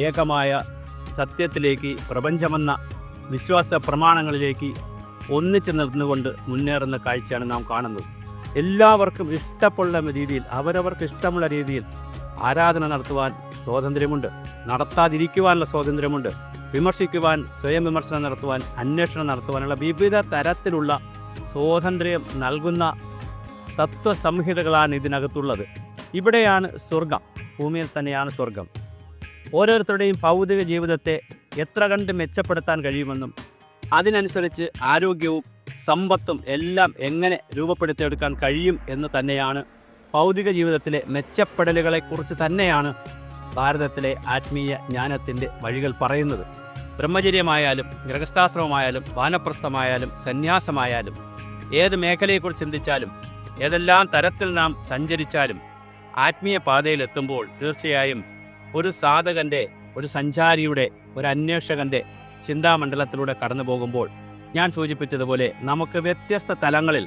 ഏകമായ സത്യത്തിലേക്ക്, പ്രപഞ്ചമെന്ന വിശ്വാസ പ്രമാണങ്ങളിലേക്ക് ഒന്നിച്ചു നിന്നുകൊണ്ട് മുന്നേറുന്ന കാഴ്ചയാണ് നാം കാണുന്നത്. എല്ലാവർക്കും ഇഷ്ടമുള്ള രീതിയിൽ, അവരവർക്ക് ഇഷ്ടമുള്ള രീതിയിൽ ആരാധന നടത്തുവാൻ സ്വാതന്ത്ര്യമുണ്ട്, നടത്താതിരിക്കുവാനുള്ള സ്വാതന്ത്ര്യമുണ്ട്, വിമർശിക്കുവാൻ, സ്വയം വിമർശനം നടത്തുവാൻ, അന്വേഷണം നടത്തുവാനുള്ള വിവിധ തരത്തിലുള്ള സ്വാതന്ത്ര്യം നൽകുന്ന തത്വസംഹിതകളാണ് ഇതിനകത്തുള്ളത്. ഇവിടെയാണ് സ്വർഗം, ഭൂമിയിൽ തന്നെയാണ് സ്വർഗം. ഓരോരുത്തരുടെയും ഭൗതിക ജീവിതത്തെ എത്ര കണ്ട് മെച്ചപ്പെടുത്താൻ കഴിയുമെന്നും അതിനനുസരിച്ച് ആരോഗ്യവും സമ്പത്തും എല്ലാം എങ്ങനെ രൂപപ്പെടുത്തിയെടുക്കാൻ കഴിയും എന്ന് തന്നെയാണ് ഭൗതിക ജീവിതത്തിലെ മെച്ചപ്പെടലുകളെക്കുറിച്ച് തന്നെയാണ് ഭാരതത്തിലെ ആത്മീയ ജ്ഞാനത്തിൻ്റെ വഴികൾ പറയുന്നത്. ബ്രഹ്മചര്യമായാലും ഗൃഹസ്ഥാശ്രമമായാലും വാനപ്രസ്ഥമായാലും സന്യാസമായാലും ഏത് മേഖലയെക്കുറിച്ച് ചിന്തിച്ചാലും ഏതെല്ലാം തരത്തിൽ നാം സഞ്ചരിച്ചാലും ആത്മീയ പാതയിലെത്തുമ്പോൾ തീർച്ചയായും ഒരു സാധകൻ്റെ, ഒരു സഞ്ചാരിയുടെ, ഒരു അന്വേഷകൻ്റെ ചിന്താമണ്ഡലത്തിലൂടെ കടന്നു പോകുമ്പോൾ ഞാൻ സൂചിപ്പിച്ചതുപോലെ നമുക്ക് വ്യത്യസ്ത തലങ്ങളിൽ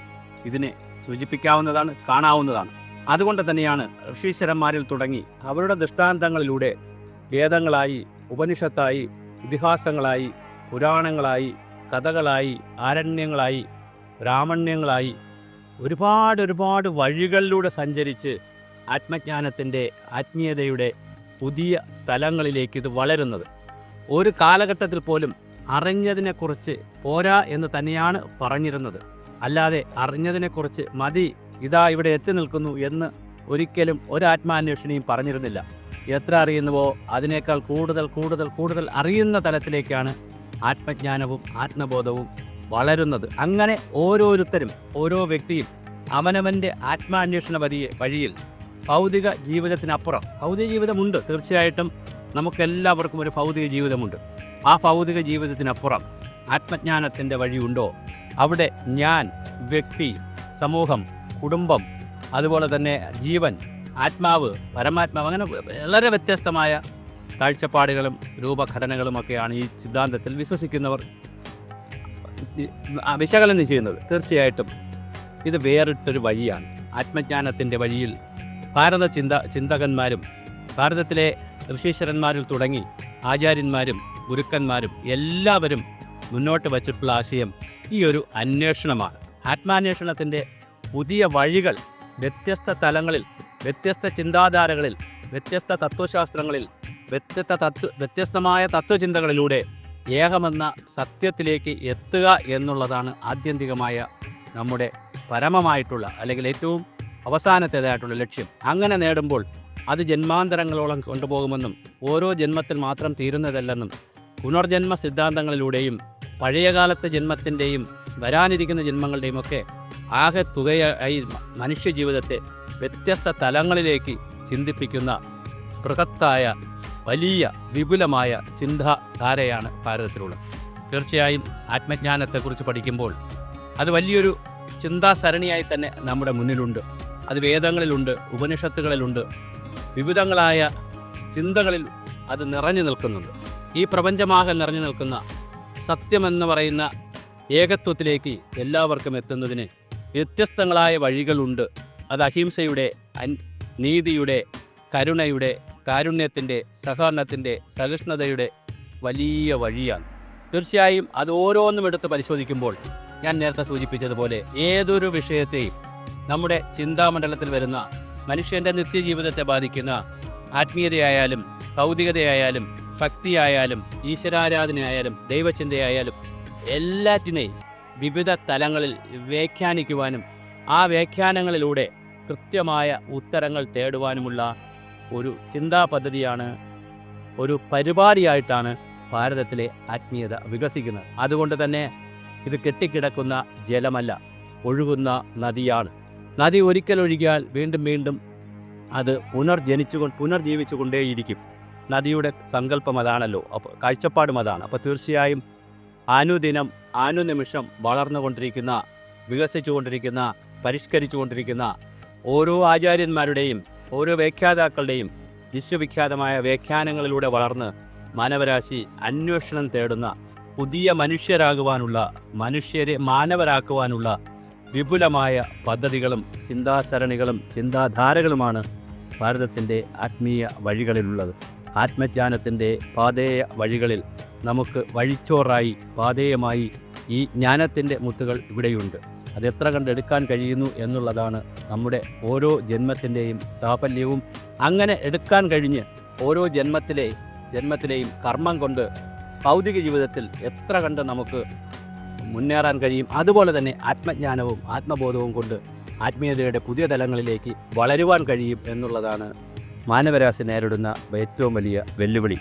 ഇതിനെ സൂചിപ്പിക്കാവുന്നതാണ്, കാണാവുന്നതാണ്. അതുകൊണ്ട് തന്നെയാണ് ഋഷീശ്വരന്മാരിൽ തുടങ്ങി അവരുടെ ദൃഷ്ടാന്തങ്ങളിലൂടെ വേദങ്ങളായി, ഉപനിഷത്തായി, ഇതിഹാസങ്ങളായി, പുരാണങ്ങളായി, കഥകളായി, ആരണ്യങ്ങളായി, ബ്രാഹ്മണ്യങ്ങളായി ഒരുപാട് വഴികളിലൂടെ സഞ്ചരിച്ച് ആത്മജ്ഞാനത്തിൻ്റെ, ആത്മീയതയുടെ പുതിയ തലങ്ങളിലേക്ക് ഇത് വളരുന്നത്. ഒരു കാലഘട്ടത്തിൽ പോലും അറിഞ്ഞതിനെക്കുറിച്ച് പോരാ എന്ന് തന്നെയാണ് പറഞ്ഞിരുന്നത്. അല്ലാതെ അറിഞ്ഞതിനെക്കുറിച്ച് മതി, ഇതാ ഇവിടെ എത്തി നിൽക്കുന്നു എന്ന് ഒരിക്കലും ഒരാത്മാന്വേഷണിയും പറഞ്ഞിരുന്നില്ല. എത്ര അറിയുന്നുവോ അതിനേക്കാൾ കൂടുതൽ അറിയുന്ന തലത്തിലേക്കാണ് ആത്മജ്ഞാനവും ആത്മബോധവും വളരുന്നത്. അങ്ങനെ ഓരോരുത്തരും, ഓരോ വ്യക്തിയും അവനവൻ്റെ ആത്മാന്വേഷണ വഴിയിൽ ഭൗതിക ജീവിതത്തിനപ്പുറം, ഭൗതിക ജീവിതമുണ്ട്, തീർച്ചയായിട്ടും നമുക്കെല്ലാവർക്കും ഒരു ഭൗതിക ജീവിതമുണ്ട്. ആ ഭൗതിക ജീവിതത്തിനപ്പുറം ആത്മജ്ഞാനത്തിൻ്റെ വഴിയുണ്ടോ, അവിടെ ഞാൻ, വ്യക്തി, സമൂഹം, കുടുംബം, അതുപോലെ തന്നെ ജീവൻ, ആത്മാവ്, പരമാത്മാവ്, അങ്ങനെ വളരെ വ്യത്യസ്തമായ കാഴ്ചപ്പാടുകളും രൂപഘടനകളുമൊക്കെയാണ് ഈ സിദ്ധാന്തത്തിൽ വിശ്വസിക്കുന്നവർ വിശകലനം ചെയ്യുന്നത്. തീർച്ചയായിട്ടും ഇത് വേറിട്ടൊരു വഴിയാണ്. ആത്മജ്ഞാനത്തിൻ്റെ വഴിയിൽ ചിന്തകന്മാരും ഭാരതത്തിലെ ഋഷീശ്വരന്മാരിൽ തുടങ്ങി ആചാര്യന്മാരും ഗുരുക്കന്മാരും എല്ലാവരും മുന്നോട്ട് വച്ചിട്ടുള്ള ആശയം ഈ ഒരു അന്വേഷണമാണ്. ആത്മാന്വേഷണത്തിൻ്റെ പുതിയ വഴികൾ വ്യത്യസ്ത തലങ്ങളിൽ, വ്യത്യസ്ത ചിന്താധാരകളിൽ, വ്യത്യസ്ത തത്വശാസ്ത്രങ്ങളിൽ, വ്യത്യസ്തമായ തത്വചിന്തകളിലൂടെ ഏകമെന്ന സത്യത്തിലേക്ക് എത്തുക എന്നുള്ളതാണ് ആത്യന്തികമായ നമ്മുടെ പരമമായിട്ടുള്ള, അല്ലെങ്കിൽ ഏറ്റവും അവസാനത്തേതായിട്ടുള്ള ലക്ഷ്യം. അങ്ങനെ നേടുമ്പോൾ അത് ജന്മാന്തരങ്ങളോളം കൊണ്ടുപോകുമെന്നും ഓരോ ജന്മത്തിൽ മാത്രം തീരുന്നതല്ലെന്നും പുനർജന്മ സിദ്ധാന്തങ്ങളിലൂടെയും പഴയകാലത്തെ ജന്മത്തിൻ്റെയും വരാനിരിക്കുന്ന ജന്മങ്ങളുടെയും ഒക്കെ ആകെ തുകയായി മനുഷ്യജീവിതത്തെ വ്യത്യസ്ത തലങ്ങളിലേക്ക് ചിന്തിപ്പിക്കുന്ന ബൃഹത്തായ, വലിയ, വിപുലമായ ചിന്താധാരയാണ് ഭാരതത്തിലുള്ളത്. തീർച്ചയായും ആത്മജ്ഞാനത്തെക്കുറിച്ച് പഠിക്കുമ്പോൾ അത് വലിയൊരു ചിന്താസരണിയായി തന്നെ നമ്മുടെ മുന്നിലുണ്ട്. അത് വേദങ്ങളിലുണ്ട്, ഉപനിഷത്തുകളിലുണ്ട്, വിവിധങ്ങളായ ചിന്തകളിൽ അത് നിറഞ്ഞു നിൽക്കുന്നുണ്ട്. ഈ പ്രപഞ്ചമാകെ നിറഞ്ഞു നിൽക്കുന്ന സത്യമെന്ന് പറയുന്ന ഏകത്വത്തിലേക്ക് എല്ലാവർക്കും എത്തുന്നതിന് വ്യത്യസ്തങ്ങളായ വഴികളുണ്ട്. അത് അഹിംസയുടെ, നീതിയുടെ, കരുണയുടെ, കാരുണ്യത്തിൻ്റെ, സഹകരണത്തിൻ്റെ, സഹിഷ്ണുതയുടെ വലിയ വഴിയാണ്. തീർച്ചയായും അത് ഓരോന്നും എടുത്ത് പരിശോധിക്കുമ്പോൾ ഞാൻ നേരത്തെ സൂചിപ്പിച്ചതുപോലെ ഏതൊരു വിഷയത്തെയും നമ്മുടെ ചിന്താമണ്ഡലത്തിൽ വരുന്ന മനുഷ്യൻ്റെ നിത്യജീവിതത്തെ ബാധിക്കുന്ന ആത്മീയതയായാലും ഭൗതികതയായാലും ഭക്തിയായാലും ഈശ്വരാരാധനയായാലും ദൈവചിന്തയായാലും എല്ലാറ്റിനെയും വിവിധ തലങ്ങളിൽ വ്യാഖ്യാനിക്കുവാനും ആ വ്യാഖ്യാനങ്ങളിലൂടെ കൃത്യമായ ഉത്തരങ്ങൾ തേടുവാനുമുള്ള ഒരു ചിന്താ പദ്ധതിയാണ്, ഒരു പരിപാടിയായിട്ടാണ് ഭാരതത്തിലെ ആത്മീയത വികസിക്കുന്നത്. അതുകൊണ്ട് തന്നെ ഇത് കെട്ടിക്കിടക്കുന്ന ജലമല്ല, ഒഴുകുന്ന നദിയാണ്. നദി ഒരിക്കൽ ഒഴുകിയാൽ വീണ്ടും അത് പുനർജീവിച്ചു കൊണ്ടേയിരിക്കും. നദിയുടെ സങ്കല്പം അതാണല്ലോ, അപ്പോൾ കാഴ്ചപ്പാടും അതാണ്. അപ്പോൾ തീർച്ചയായും അനുദിനം അനുനിമിഷം വളർന്നുകൊണ്ടിരിക്കുന്ന, വികസിച്ചുകൊണ്ടിരിക്കുന്ന, പരിഷ്കരിച്ചുകൊണ്ടിരിക്കുന്ന ഓരോ ആചാര്യന്മാരുടെയും ഓരോ വ്യാഖ്യാതാക്കളുടെയും വിശ്വവിഖ്യാതമായ വ്യാഖ്യാനങ്ങളിലൂടെ വളർന്ന് മാനവരാശി അന്വേഷണം തേടുന്ന, പുതിയ മനുഷ്യരാകുവാനുള്ള, മനുഷ്യരെ മാനവരാക്കുവാനുള്ള വിപുലമായ പദ്ധതികളും ചിന്താസരണികളും ചിന്താധാരകളുമാണ് ഭാരതത്തിൻ്റെ ആത്മീയ വഴികളിലുള്ളത്. ആത്മജ്ഞാനത്തിൻ്റെ പാതേയ വഴികളിൽ നമുക്ക് വഴിച്ചോറായി പാതേയമായി ഈ ജ്ഞാനത്തിൻ്റെ മുത്തുകൾ ഇവിടെയുണ്ട്. അതെത്ര കണ്ടെടുക്കാൻ കഴിയുന്നു എന്നുള്ളതാണ് നമ്മുടെ ഓരോ ജന്മത്തിൻ്റെയും സാഫല്യവും. അങ്ങനെ എടുക്കാൻ കഴിഞ്ഞ് ഓരോ ജന്മത്തിലെയും കർമ്മം കൊണ്ട് ഭൗതിക ജീവിതത്തിൽ എത്ര കണ്ട് നമുക്ക് മുന്നേറാൻ കഴിയും. അതുപോലെ തന്നെ ആത്മജ്ഞാനവും ആത്മബോധവും കൊണ്ട് ആത്മീയതയുടെ പുതിയ തലങ്ങളിലേക്ക് വളരുവാൻ കഴിയും എന്നുള്ളതാണ് മാനവരാശി നേരിടുന്ന ഏറ്റവും വലിയ വെല്ലുവിളി.